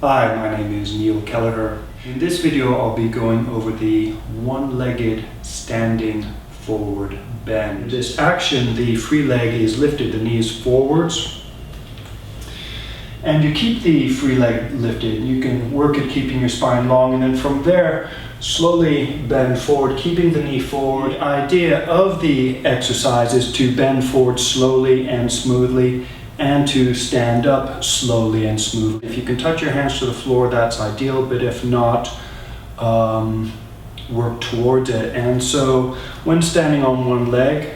Hi, my name is Neil Kelleher. In this video I'll be going over the one-legged standing forward bend. In this action, the free leg is lifted, the knee is forwards, and you keep the free leg lifted. You can work at keeping your spine long, and then from there slowly bend forward, keeping the knee forward. The idea of the exercise is to bend forward slowly and smoothly, and to stand up slowly and smoothly. If you can touch your hands to the floor, that's ideal, but if not, work towards it. And so when standing on one leg,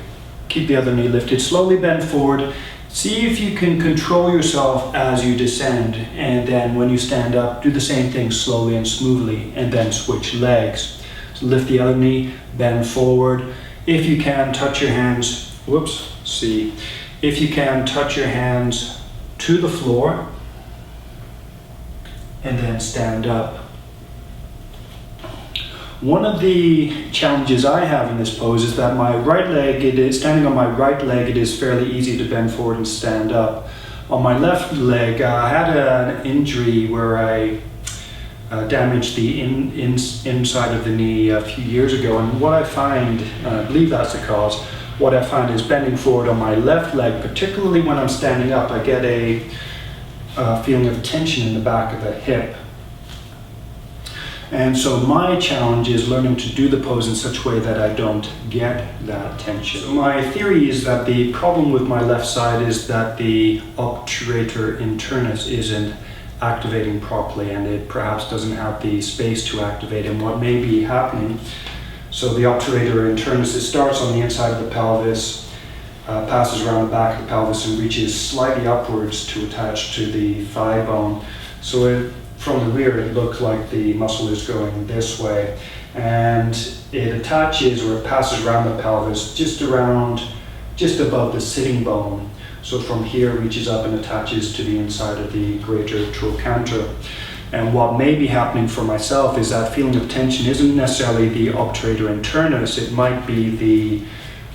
keep the other knee lifted, slowly bend forward. See if you can control yourself as you descend, and then when you stand up, do the same thing slowly and smoothly, and then switch legs. So lift the other knee, bend forward. If you can, touch your hands, if you can, touch your hands to the floor, and then stand up. One of the challenges I have in this pose is that standing on my right leg, it is fairly easy to bend forward and stand up. On my left leg, I had an injury where I damaged the inside of the knee a few years ago, and what I find, I believe that's the cause, what I find is bending forward on my left leg, particularly when I'm standing up, I get a feeling of tension in the back of the hip. And so my challenge is learning to do the pose in such a way that I don't get that tension. So my theory is that the problem with my left side is that the obturator internus isn't activating properly, and it perhaps doesn't have the space to activate. And what may be happening, so the obturator internus, it starts on the inside of the pelvis, passes around the back of the pelvis and reaches slightly upwards to attach to the thigh bone. So from the rear it looks like the muscle is going this way, and it attaches, or it passes around the pelvis just above the sitting bone. So from here reaches up and attaches to the inside of the greater trochanter. And what may be happening for myself is that feeling of tension isn't necessarily the obturator internus, it might be the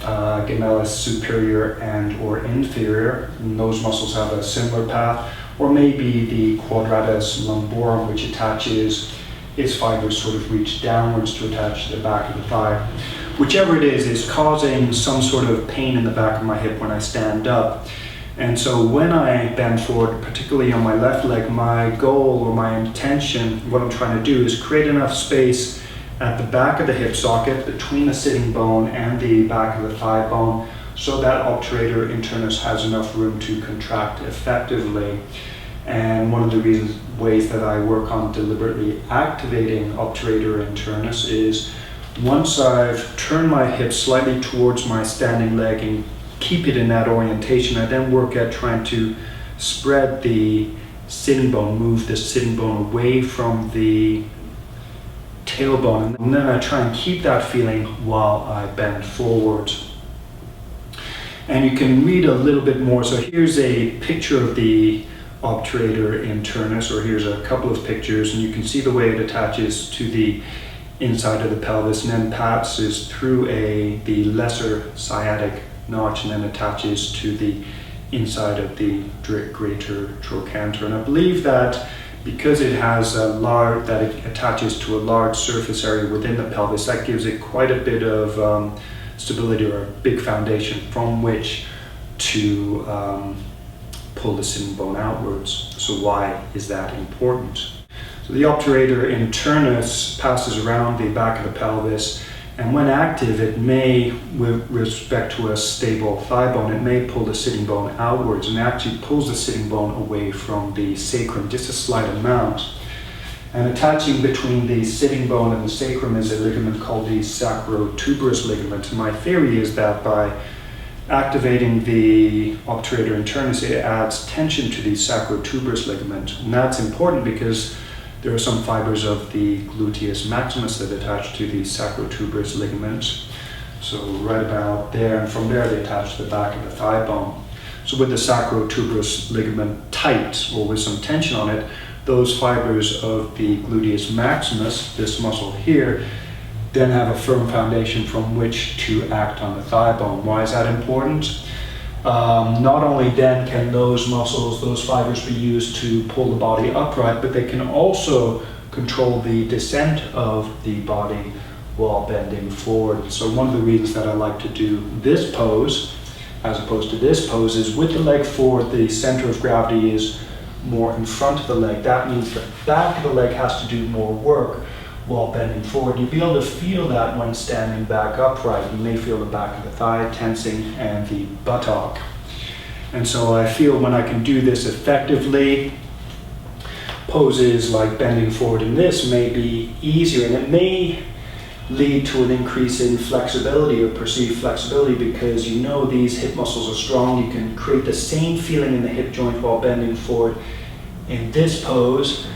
gemellus superior and or inferior, and those muscles have a similar path, or maybe the quadratus lumborum, which attaches, its fibers sort of reach downwards to attach to the back of the thigh. Whichever it is causing some sort of pain in the back of my hip when I stand up. And so when I bend forward, particularly on my left leg, my goal or my intention, what I'm trying to do is create enough space at the back of the hip socket between the sitting bone and the back of the thigh bone, so that obturator internus has enough room to contract effectively. And one of the ways that I work on deliberately activating obturator internus is once I've turned my hip slightly towards my standing leg and keep it in that orientation, I then work at trying to spread the sitting bone, move the sitting bone away from the tailbone, and then I try and keep that feeling while I bend forward. And you can read a little bit more. So here's a picture of the obturator internus, or here's a couple of pictures, and you can see the way it attaches to the inside of the pelvis and then passes through the lesser sciatic notch and then attaches to the inside of the greater trochanter. And I believe that because it has it attaches to a large surface area within the pelvis, that gives it quite a bit of stability, or a big foundation from which to pull the sitting bone outwards. So why is that important? So the obturator internus passes around the back of the pelvis, and when active, it may, with respect to a stable thigh bone, it may pull the sitting bone outwards, and actually pulls the sitting bone away from the sacrum, just a slight amount. And attaching between the sitting bone and the sacrum is a ligament called the sacrotuberous ligament. And my theory is that by activating the obturator internus, it adds tension to the sacrotuberous ligament. And that's important because there are some fibers of the gluteus maximus that attach to the sacrotuberous ligament. So right about there, and from there they attach to the back of the thigh bone. So with the sacrotuberous ligament tight, or with some tension on it, those fibers of the gluteus maximus, this muscle here, then have a firm foundation from which to act on the thigh bone. Why is that important? Not only then can those muscles, those fibers be used to pull the body upright, but they can also control the descent of the body while bending forward. So one of the reasons that I like to do this pose as opposed to this pose is with the leg forward, the center of gravity is more in front of the leg. That means the back of the leg has to do more work while bending forward. You'll be able to feel that when standing back upright. You may feel the back of the thigh tensing and the buttock. And so I feel when I can do this effectively, poses like bending forward in this may be easier, and it may lead to an increase in flexibility or perceived flexibility because you know these hip muscles are strong. You can create the same feeling in the hip joint while bending forward in this pose,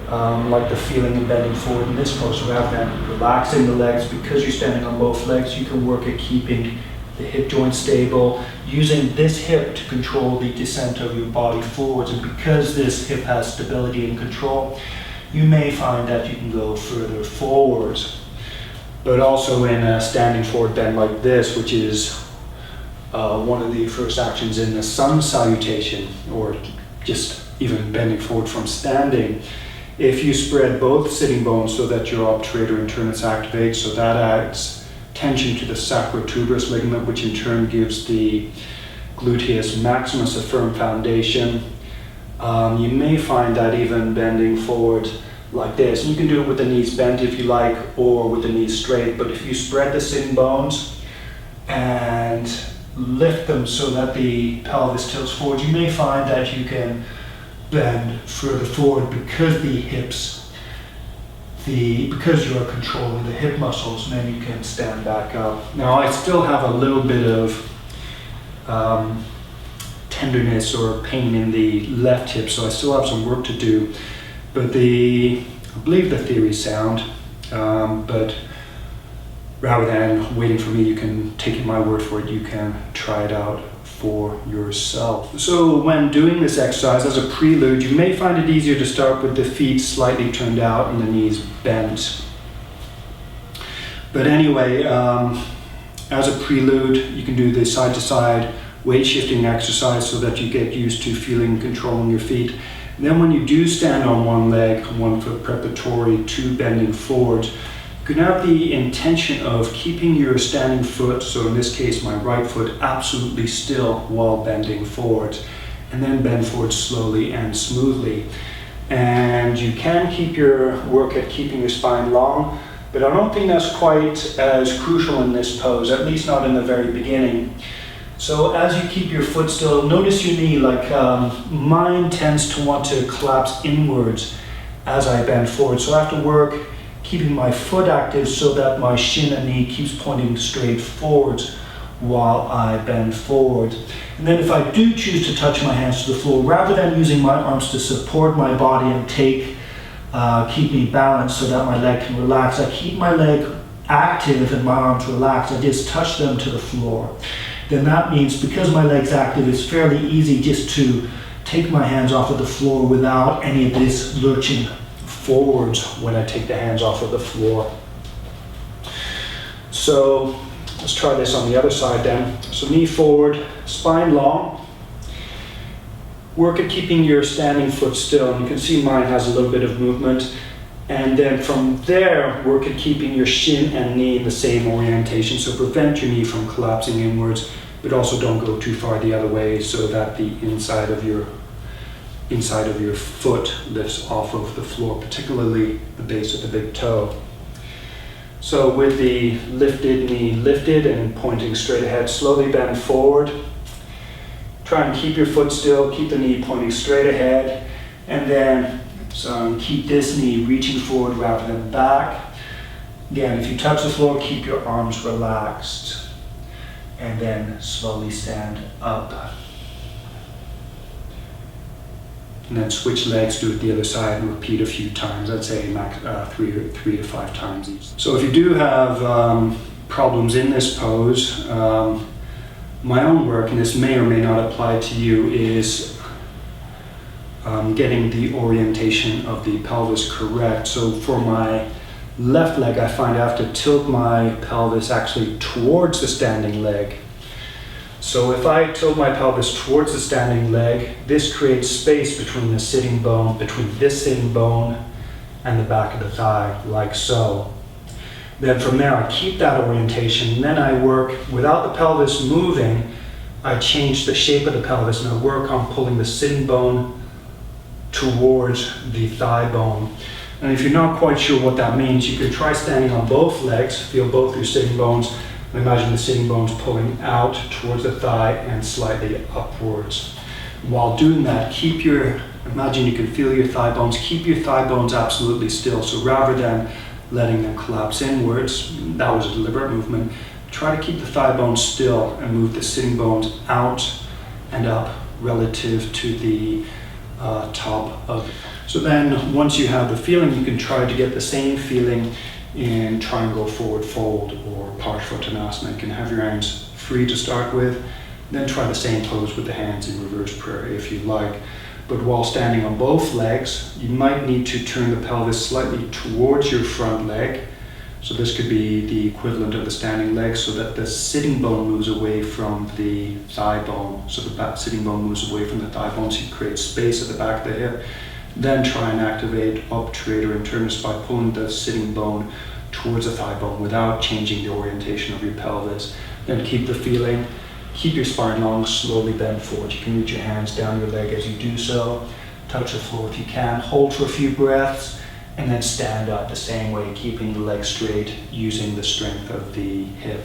like the feeling in bending forward in this pose. So rather than relaxing the legs, because you're standing on both legs, you can work at keeping the hip joint stable, using this hip to control the descent of your body forwards. And because this hip has stability and control, you may find that you can go further forwards. But also in a standing forward bend like this, which is one of the first actions in the sun salutation, or just even bending forward from standing, if you spread both sitting bones so that your obturator internus activates, so that adds tension to the sacrotuberous ligament, which in turn gives the gluteus maximus a firm foundation, you may find that even bending forward like this, and you can do it with the knees bent if you like, or with the knees straight, but if you spread the sitting bones and lift them so that the pelvis tilts forward, you may find that you can bend further forward because the hips, because you are controlling the hip muscles, and then you can stand back up. Now I still have a little bit of tenderness or pain in the left hip, so I still have some work to do. But I believe the theory is sound, but rather than waiting for me, you can take my word for it, you can try it out for yourself. So when doing this exercise as a prelude, you may find it easier to start with the feet slightly turned out and the knees bent. But anyway, as a prelude, you can do the side-to-side weight shifting exercise so that you get used to feeling control in your feet. And then when you do stand on one leg, one foot preparatory to bending forward, you can have the intention of keeping your standing foot, so in this case my right foot, absolutely still while bending forward, and then bend forward slowly and smoothly. And you can keep your work at keeping your spine long, but I don't think that's quite as crucial in this pose, at least not in the very beginning. So as you keep your foot still, notice your knee, like mine tends to want to collapse inwards as I bend forward. So I have to work keeping my foot active so that my shin and knee keeps pointing straight forwards while I bend forward. And then if I do choose to touch my hands to the floor, rather than using my arms to support my body and keep me balanced so that my leg can relax, I keep my leg active and my arms relaxed. I just touch them to the floor. Then that means because my leg's active, it's fairly easy just to take my hands off of the floor without any of this lurching forwards when I take the hands off of the floor. So let's try this on the other side then. So knee forward, spine long. Work at keeping your standing foot still. And you can see mine has a little bit of movement. And then from there, work at keeping your shin and knee in the same orientation. So prevent your knee from collapsing inwards, but also don't go too far the other way so that the inside of your foot lifts off of the floor, particularly the base of the big toe. So with the lifted knee lifted and pointing straight ahead, slowly bend forward. Try and keep your foot still, keep the knee pointing straight ahead, and then keep this knee reaching forward rather than back. Again, if you touch the floor, keep your arms relaxed, and then slowly stand up. And then switch legs, do it the other side, and repeat a few times. I'd say max 3 to 5 times each. So if you do have problems in this pose, my own work, and this may or may not apply to you, is getting the orientation of the pelvis correct. So for my left leg, I find I have to tilt my pelvis actually towards the standing leg. So if I tilt my pelvis towards the standing leg, this creates space between this sitting bone and the back of the thigh, like so. Then from there, I keep that orientation, and then I work, without the pelvis moving, I change the shape of the pelvis, and I work on pulling the sitting bone towards the thigh bone. And if you're not quite sure what that means, you could try standing on both legs, feel both your sitting bones, and imagine the sitting bones pulling out towards the thigh and slightly upwards. While doing that, imagine you can feel your thigh bones, keep your thigh bones absolutely still. So rather than letting them collapse inwards, that was a deliberate movement, try to keep the thigh bones still and move the sitting bones out and up relative to the top of it. So then once you have the feeling, you can try to get the same feeling in triangle forward fold or Parshvottanasana. You can have your arms free to start with, then try the same pose with the hands in reverse prayer if you like. But while standing on both legs, you might need to turn the pelvis slightly towards your front leg. So this could be the equivalent of the standing leg, so that the sitting bone moves away from the thigh bone. So the back sitting bone moves away from the thigh bone, so you create space at the back of the hip. Then try and activate Obturator internus by pulling the sitting bone towards the thigh bone without changing the orientation of your pelvis. Then keep the feeling, keep your spine long, slowly bend forward. You can reach your hands down your leg as you do so. Touch the floor if you can. Hold for a few breaths, and then stand up the same way, keeping the leg straight, using the strength of the hip.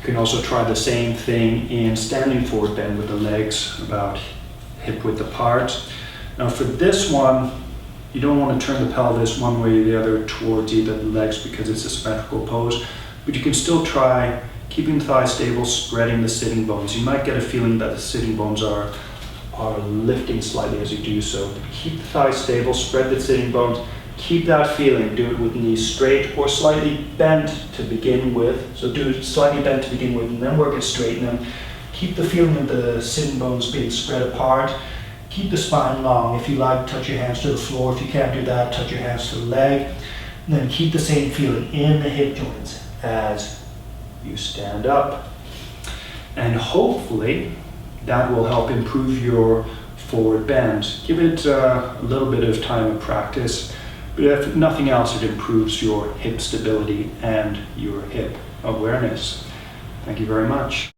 You can also try the same thing in standing forward bend with the legs about hip width apart. Now for this one, you don't want to turn the pelvis one way or the other towards either of the legs because it's a symmetrical pose, but you can still try keeping the thighs stable, spreading the sitting bones. You might get a feeling that the sitting bones are lifting slightly as you do so. Keep the thighs stable, spread the sitting bones, keep that feeling. Do it with knees straight or slightly bent to begin with. So do it slightly bent to begin with and then work it straight, and then keep the feeling of the sitting bones being spread apart. Keep the spine long. If you like, touch your hands to the floor. If you can't do that, touch your hands to the leg. And then keep the same feeling in the hip joints as you stand up. And hopefully that will help improve your forward bend. Give it a little bit of time and practice, but if nothing else, it improves your hip stability and your hip awareness. Thank you very much.